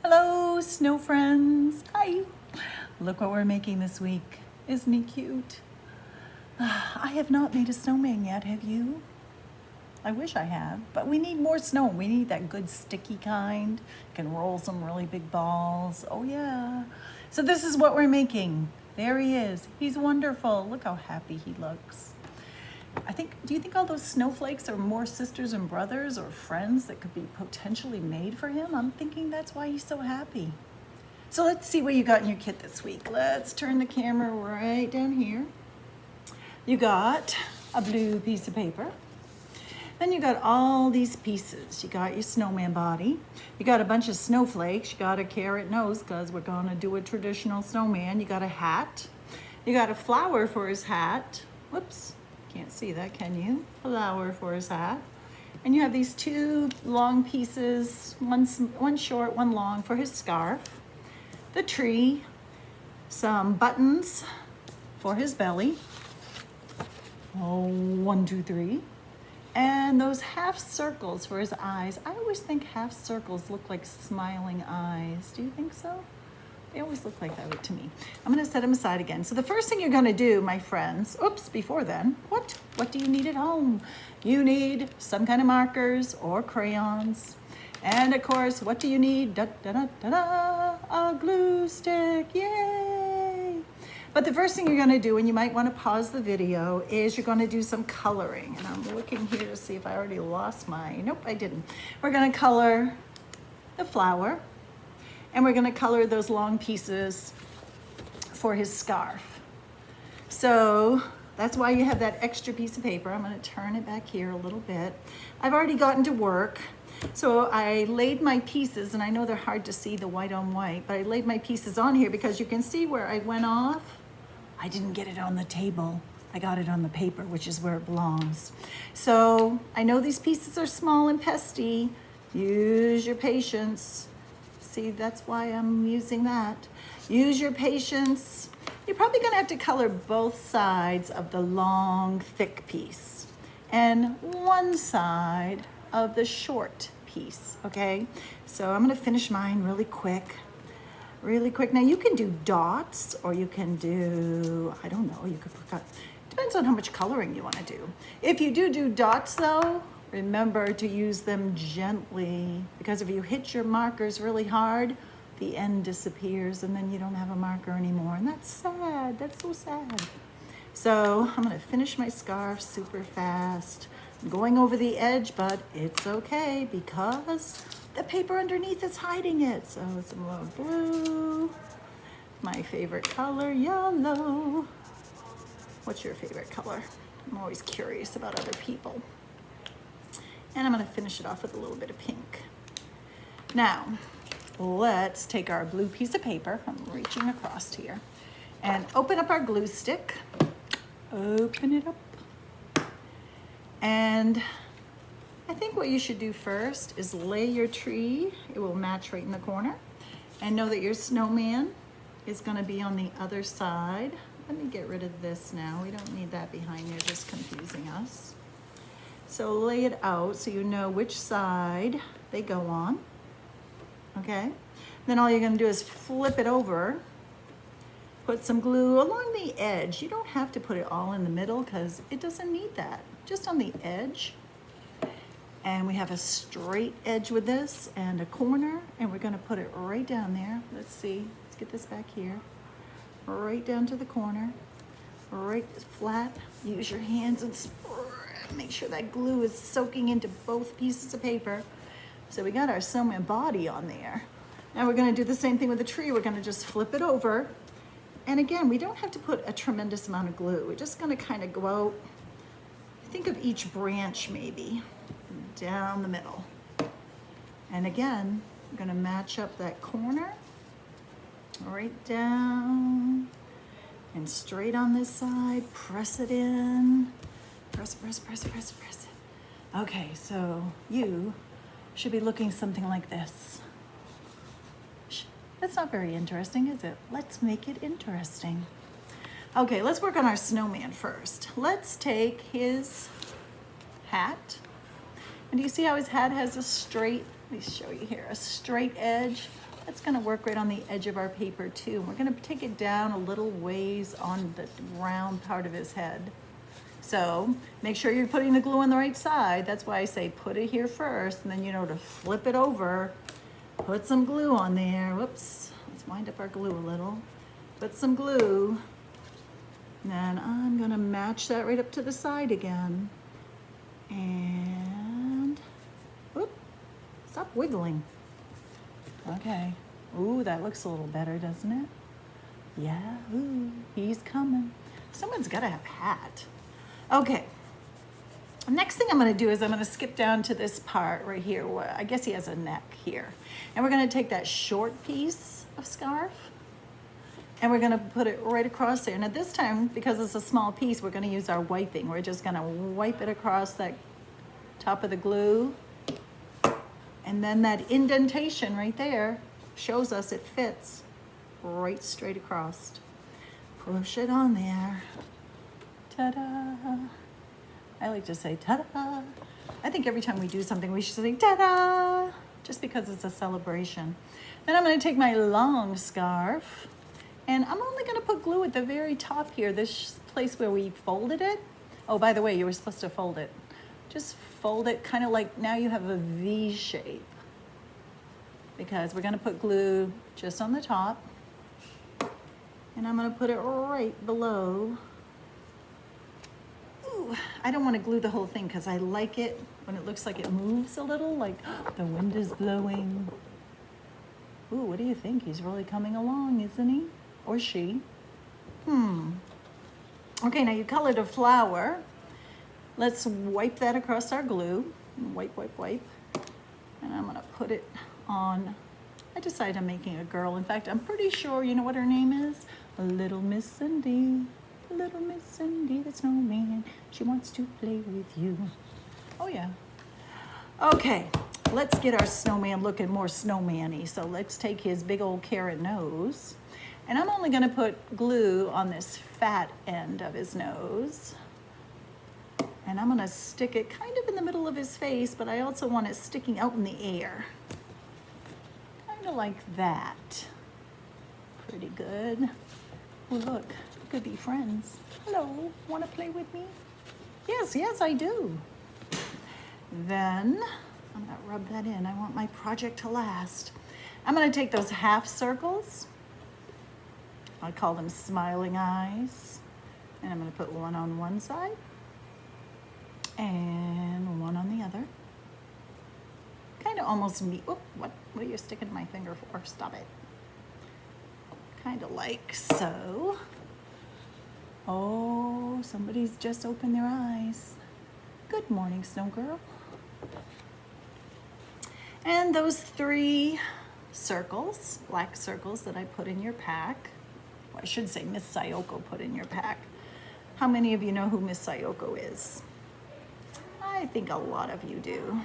Hello, snow friends. Hi. Look what we're making this week. Isn't he cute? I have not made a snowman yet, have you? I wish I had, but we need more snow. We need that good sticky kind. Can roll some really big balls. Oh yeah. So this is what we're making. There he is. He's wonderful. Look how happy he looks. Do you think all those snowflakes are more sisters and brothers or friends that could be potentially made for him? I'm thinking that's why he's so happy. So let's see what you got in your kit this week. Let's turn the camera right down here. You got a blue piece of paper. Then you got all these pieces. You got your snowman body. You got a bunch of snowflakes. You got a carrot nose because we're gonna do a traditional snowman. You got a hat. You got a flower for his hat. Whoops. Can't see that, can you? Flower for his hat. And you have these two long pieces, one short, one long for his scarf. The tree, some buttons for his belly. Oh, 1, 2, 3. And those half circles for his eyes. I always think half circles look like smiling eyes. Do you think so? They always look like that to me. I'm gonna set them aside again. So the first thing you're gonna do, my friends, before then, what do you need at home? You need some kind of markers or crayons. And of course, what do you need? Da, da, da, da, da, a glue stick, yay! But the first thing you're gonna do, and you might wanna pause the video, is you're gonna do some coloring. And I'm looking here to see if I already lost mine. Nope, I didn't. We're gonna color the flower. And we're gonna color those long pieces for his scarf. So that's why you have that extra piece of paper. I'm gonna turn it back here a little bit. I've already gotten to work. So I laid my pieces, and I know they're hard to see the white on white, but I laid my pieces on here because you can see where I went off. I didn't get it on the table. I got it on the paper, which is where it belongs. So I know these pieces are small and pesty. Use your patience. See, that's why I'm using that. Use your patience. You're probably gonna have to color both sides of the long, thick piece and one side of the short piece, okay? So I'm gonna finish mine really quick. Now you can do dots or you can do, I don't know, you could put, depends on how much coloring you wanna do. If you do dots though, remember to use them gently, because if you hit your markers really hard, the end disappears and then you don't have a marker anymore. And that's sad, that's so sad. So I'm gonna finish my scarf super fast. I'm going over the edge, but it's okay because the paper underneath is hiding it. So some little blue, my favorite color, yellow. What's your favorite color? I'm always curious about other people. And I'm gonna finish it off with a little bit of pink. Now, let's take our blue piece of paper, I'm reaching across here, and open up our glue stick. Open it up. And I think what you should do first is lay your tree. It will match right in the corner. And know that your snowman is gonna be on the other side. Let me get rid of this now. We don't need that behind there, just confusing us. So lay it out so you know which side they go on, okay? Then all you're gonna do is flip it over, put some glue along the edge. You don't have to put it all in the middle because it doesn't need that, just on the edge. And we have a straight edge with this and a corner, and we're gonna put it right down there. Let's see, let's get this back here. Right down to the corner, right flat. Use your hands and make sure that glue is soaking into both pieces of paper. So we got our snowman body on there. Now we're gonna do the same thing with the tree. We're gonna just flip it over. And again, we don't have to put a tremendous amount of glue. We're just gonna kind of go out, think of each branch maybe, down the middle. And again, we're gonna match up that corner, right down, and straight on this side, press it in. Press it. Okay, so you should be looking something like this. That's not very interesting, is it? Let's make it interesting. Okay, let's work on our snowman first. Let's take his hat. And do you see how his hat has a straight, let me show you here, a straight edge? That's gonna work right on the edge of our paper too. We're gonna take it down a little ways on the round part of his head. So make sure you're putting the glue on the right side. That's why I say put it here first, and then you know to flip it over, put some glue on there. Whoops, let's wind up our glue a little. Put some glue, and then I'm gonna match that right up to the side again. And, whoop, stop wiggling. Okay, ooh, that looks a little better, doesn't it? Yeah, ooh, he's coming. Someone's gotta have a hat. Okay, next thing I'm gonna do is I'm gonna skip down to this part right here. I guess he has a neck here. And we're gonna take that short piece of scarf and we're gonna put it right across there. Now this time, because it's a small piece, we're gonna use our wiping. We're just gonna wipe it across that top of the glue. And then that indentation right there shows us it fits right straight across. Push it on there. Ta-da. I like to say ta-da. I think every time we do something, we should say ta-da, just because it's a celebration. Then I'm gonna take my long scarf, and I'm only gonna put glue at the very top here, this place where we folded it. Oh, by the way, you were supposed to fold it. Just fold it kind of like now you have a V shape, because we're gonna put glue just on the top, and I'm gonna put it right below. I don't want to glue the whole thing because I like it when it looks like it moves a little, like the wind is blowing. Ooh, what do you think? He's really coming along, isn't he? Or she? Okay, now you colored a flower. Let's wipe that across our glue. Wipe, wipe, wipe. And I'm gonna put it on, I decided I'm making a girl. In fact, I'm pretty sure, you know what her name is? Little Miss Cindy. Little Miss Cindy the snowman, she wants to play with you. Oh yeah. Okay, let's get our snowman looking more snowman-y. So let's take his big old carrot nose, and I'm only gonna put glue on this fat end of his nose. And I'm gonna stick it kind of in the middle of his face, but I also want it sticking out in the air. Kind of like that. Pretty good. Oh look. Could be friends. Hello, want to play with me? Yes, yes, I do. Then I'm gonna rub that in. I want my project to last. I'm gonna take those half circles. I call them smiling eyes. And I'm gonna put one on one side and one on the other. Kind of almost me. Oh, what are you sticking my finger for? Stop it. Kind of like so. Oh, somebody's just opened their eyes. Good morning, Snow Girl. And those 3 circles, black circles that I put in your pack, well, I should say Miss Sayoko put in your pack. How many of you know who Miss Sayoko is? I think a lot of you do.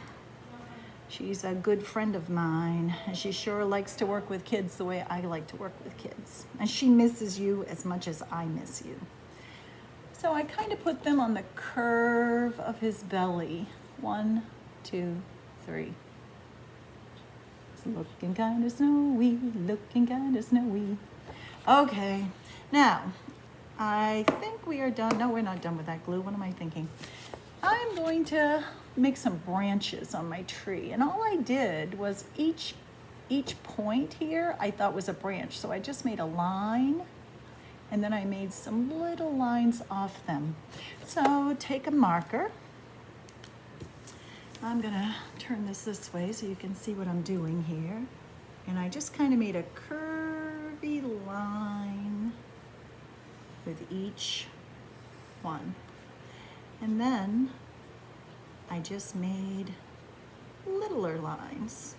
She's a good friend of mine, and she sure likes to work with kids the way I like to work with kids. And she misses you as much as I miss you. So I kind of put them on the curve of his belly. 1, 2, 3. It's looking kind of snowy, looking kind of snowy. Okay, now I think we are done. No, we're not done with that glue. What am I thinking? I'm going to make some branches on my tree. And all I did was each point here I thought was a branch. So I just made a line. And then I made some little lines off them. So take a marker. I'm gonna turn this way so you can see what I'm doing here. And I just kind of made a curvy line with each one. And then I just made littler lines.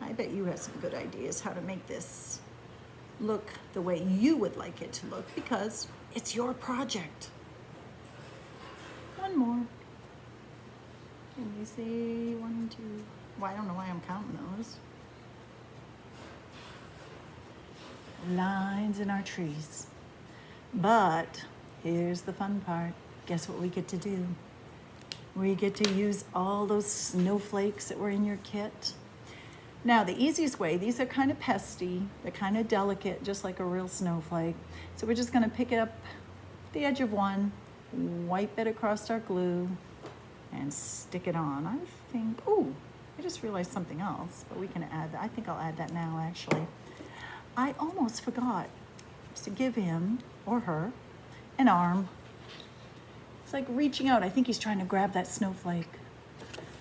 I bet you have some good ideas how to make this look the way you would like it to look, because it's your project. One more. Can you see 1, 2? Well, I don't know why I'm counting those. Lines in our trees. But here's the fun part. Guess what we get to do? where you get to use all those snowflakes that were in your kit. Now, the easiest way, these are kind of pesty, they're kind of delicate, just like a real snowflake. So we're just gonna pick it up the edge of one, wipe it across our glue, and stick it on. I think, oh, I just realized something else, but we can add that. I think I'll add that now, actually. I almost forgot to give him, or her, an arm. It's like reaching out. I think he's trying to grab that snowflake.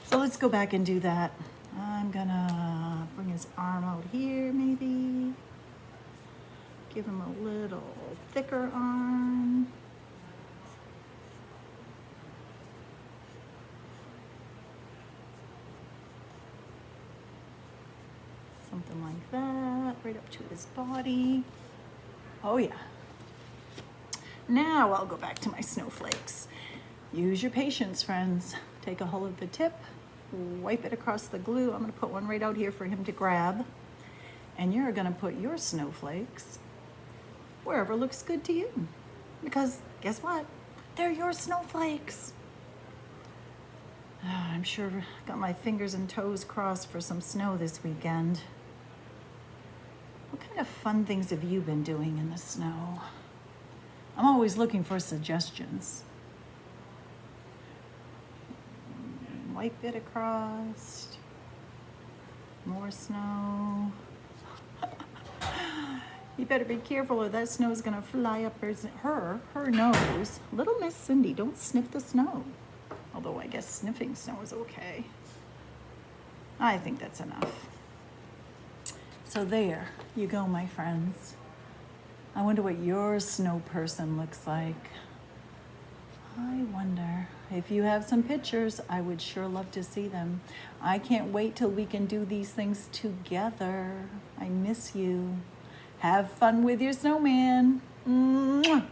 So let's go back and do that. I'm gonna bring his arm out here, maybe. Give him a little thicker arm. Something like that, right up to his body. Oh yeah. Now I'll go back to my snowflakes. Use your patience, friends. Take a hold of the tip, wipe it across the glue. I'm gonna put one right out here for him to grab. And you're gonna put your snowflakes wherever looks good to you. Because guess what? They're your snowflakes. I'm sure I got my fingers and toes crossed for some snow this weekend. What kind of fun things have you been doing in the snow? I'm always looking for suggestions. Wipe it across. More snow. You better be careful or that snow is gonna fly up her nose. Little Miss Cindy, don't sniff the snow. Although I guess sniffing snow is okay. I think that's enough. So there you go, my friends. I wonder what your snow person looks like. I wonder if you have some pictures. I would sure love to see them. I can't wait till we can do these things together. I miss you. Have fun with your snowman. Mwah.